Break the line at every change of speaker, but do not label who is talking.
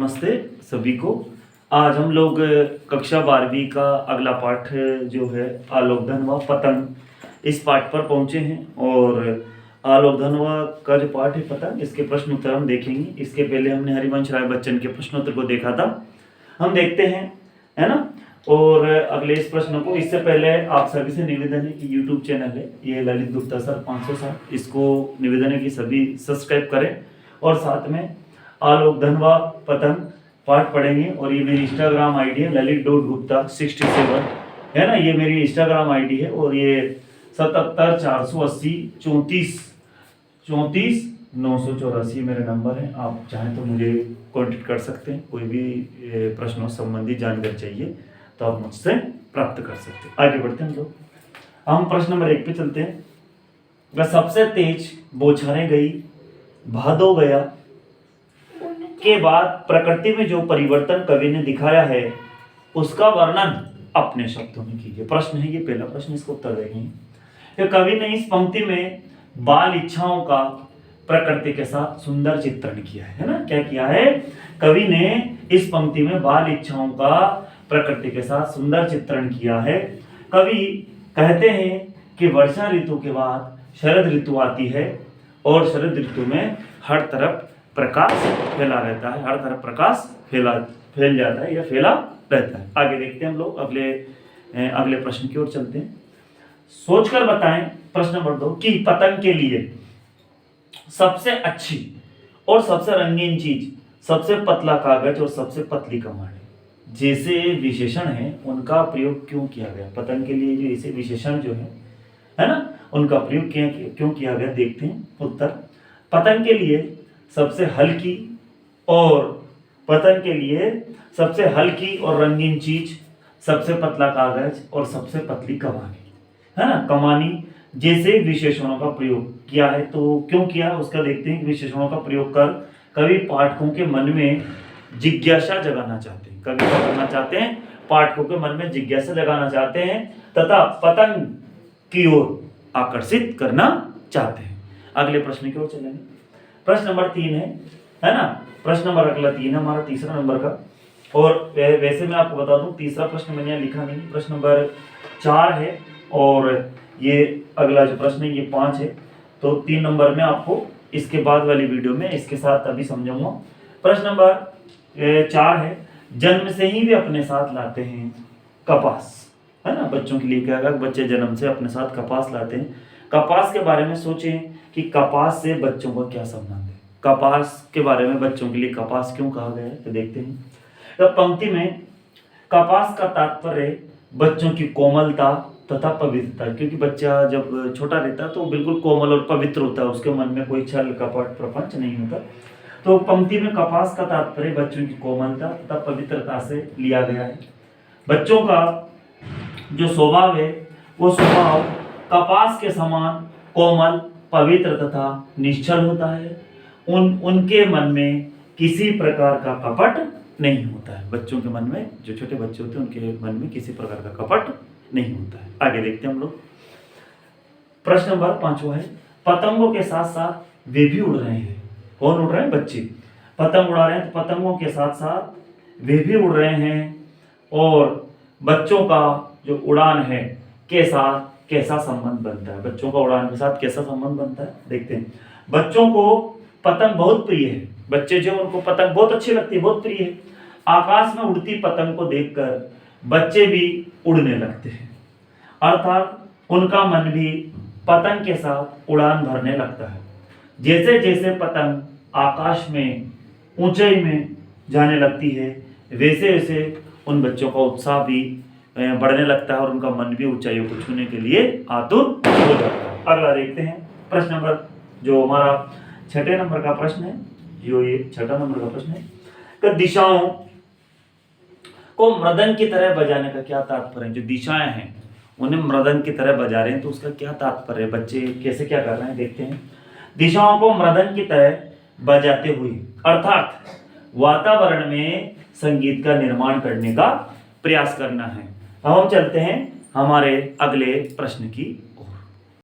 नमस्ते सभी को। आज हम लोग कक्षा 12वीं का अगला पाठ जो है आलोकधन व पतंग, इस पाठ पर पहुंचे हैं। और आलोकधन व का जो पाठ है पतंग, इसके प्रश्न उत्तर हम देखेंगे। इसके पहले हमने हरिवंश राय बच्चन के प्रश्नोत्तर को देखा था, हम देखते हैं, है ना। और अगले इस प्रश्न को, इससे पहले आप सभी से निवेदन है कि YouTube चैनल है ये ललित गुप्ता सर 507, इसको निवेदन है कि सभी सब्सक्राइब करें और साथ में आलोकधन व पतंग पाठ पढ़ेंगे। और ये मेरी इंस्टाग्राम आईडी है lalit.gupta67, है ना, ये मेरी इंस्टाग्राम आईडी है। और ये 77 480 34 34 984 मेरा नंबर है। आप चाहें तो मुझे कांटेक्ट कर सकते हैं, कोई भी प्रश्नों संबंधी जानकारी चाहिए तो आप मुझसे प्राप्त कर सकते हैं। आगे बढ़ते हैं हम लोग, हम प्रश्न नंबर 1 पे चलते हैं। वह सबसे तेज बौछारें गई, भादो गया के बाद प्रकृति में जो परिवर्तन कवि ने दिखाया है उसका वर्णन अपने शब्दों में कीजिए। प्रश्न है ये पहला प्रश्न, इसको उत्तर देखेंगे। कवि ने इस पंक्ति में बाल इच्छाओं का प्रकृति के साथ सुंदर चित्रण किया है ना। क्या किया है कवि ने इस पंक्ति में? बाल इच्छाओं का प्रकृति के साथ सुंदर चित्रण किया है। कवि कहते हैं कि वर्षा ऋतु के बाद शरद ऋतु आती है और शरद ऋतु में हर तरफ प्रकाश फैला रहता है, हर तरफ प्रकाश फैल जाता है या फैला रहता है। आगे देखते हैं हम लोग, अगले प्रश्न की ओर चलते हैं। सोचकर बताएं, प्रश्न नंबर 2, कि पतंग के लिए सबसे अच्छी और सबसे रंगीन चीज, सबसे पतला कागज और सबसे पतली कमांड जैसे विशेषण है उनका प्रयोग क्यों किया गया? पतंग के लिए जो ऐसे विशेषण जो है ना, उनका प्रयोग क्यों किया गया? देखते हैं उत्तर। पतंग के लिए सबसे हल्की और रंगीन चीज, सबसे पतला कागज और सबसे पतली कमानी, है ना, कमानी जैसे विशेषणों का प्रयोग किया है। तो क्यों किया उसका देखते हैं। विशेषणों का प्रयोग कर कवि पाठकों के मन में जिज्ञासा जगाना चाहते हैं। कवि क्या करना चाहते हैं? पाठकों के मन में जिज्ञासा जगाना चाहते हैं तथा पतंग की ओर आकर्षित करना चाहते हैं। अगले प्रश्न की ओर चलेंगे। प्रश्न नंबर 3 है ना। प्रश्न नंबर अगला 3 है हमारा, तीसरा नंबर का। और वैसे मैं आपको बता दूं, तीसरा प्रश्न मैंने लिखा नहीं, प्रश्न नंबर 4 है और ये अगला जो प्रश्न है ये 5 है। तो 3 नंबर में आपको इसके बाद वाली वीडियो में इसके साथ अभी समझाऊंगा। प्रश्न नंबर 4 है, जन्म से ही वे अपने साथ लाते हैं कपास, है ना। बच्चों के लिए क्या है? बच्चे जन्म से अपने साथ कपास लाते हैं। कपास के बारे में सोचें कि कपास से बच्चों का क्या संबंध है। कपास के बारे में बच्चों के लिए कपास क्यों कहा गया है तो देखते हैं। तो पंक्ति में कपास का तात्पर्य बच्चों की कोमलता तथा पवित्रता, क्योंकि बच्चा जब छोटा रहता है तो बिल्कुल कोमल और पवित्र होता है, उसके मन में कोई छल कपट प्रपंच नहीं होता। तो पंक्ति में कपास का तात्पर्य बच्चों की कोमलता तथा पवित्रता से लिया गया है। बच्चों का जो स्वभाव है वो स्वभाव कपास के समान कोमल, पवित्र तथा निश्चल होता है। उनके मन में किसी प्रकार का कपट नहीं होता है। बच्चों के मन में, जो छोटे बच्चे होते हैं उनके मन में किसी प्रकार का कपट नहीं होता है। आगे देखते हैं हम लोग। प्रश्न नंबर 5 है, पतंगों के साथ साथ वे भी उड़ रहे हैं। कौन उड़ रहे हैं? बच्चे पतंग उड़ा रहे हैं। तो पतंगों के साथ साथ वे भी उड़ रहे हैं और बच्चों का जो उड़ान है के साथ कैसा संबंध बनता है? बच्चों का उड़ान के साथ कैसा संबंध बनता है देखते हैं। बच्चों को पतंग बहुत प्रिय है। बच्चे जो, उनको पतंग बहुत अच्छी लगती है, बहुत प्रिय है। आकाश में उड़ती पतंग को देखकर बच्चे भी उड़ने लगते हैं, अर्थात उनका मन भी पतंग के साथ उड़ान भरने लगता है। जैसे जैसे पतंग आकाश में ऊंचाई में जाने लगती है वैसे वैसे उन बच्चों का उत्साह भी बढ़ने लगता है और उनका मन भी ऊंचाइयों को छूने के लिए आतुर हो जाता है। अगला देखते हैं प्रश्न नंबर, जो हमारा 6 नंबर का प्रश्न है, जो ये 6 नंबर का प्रश्न है कि दिशाओं को मृदंग की तरह बजाने का क्या तात्पर्य है? जो दिशाएं हैं उन्हें मृदंग की तरह बजा रहे हैं तो उसका क्या तात्पर्य है? बच्चे कैसे क्या कर रहे हैं देखते हैं। दिशाओं को मृदंग की तरह बजाते हुए, अर्थात वातावरण में संगीत का निर्माण करने का प्रयास करना है। अब हम चलते हैं हमारे अगले प्रश्न की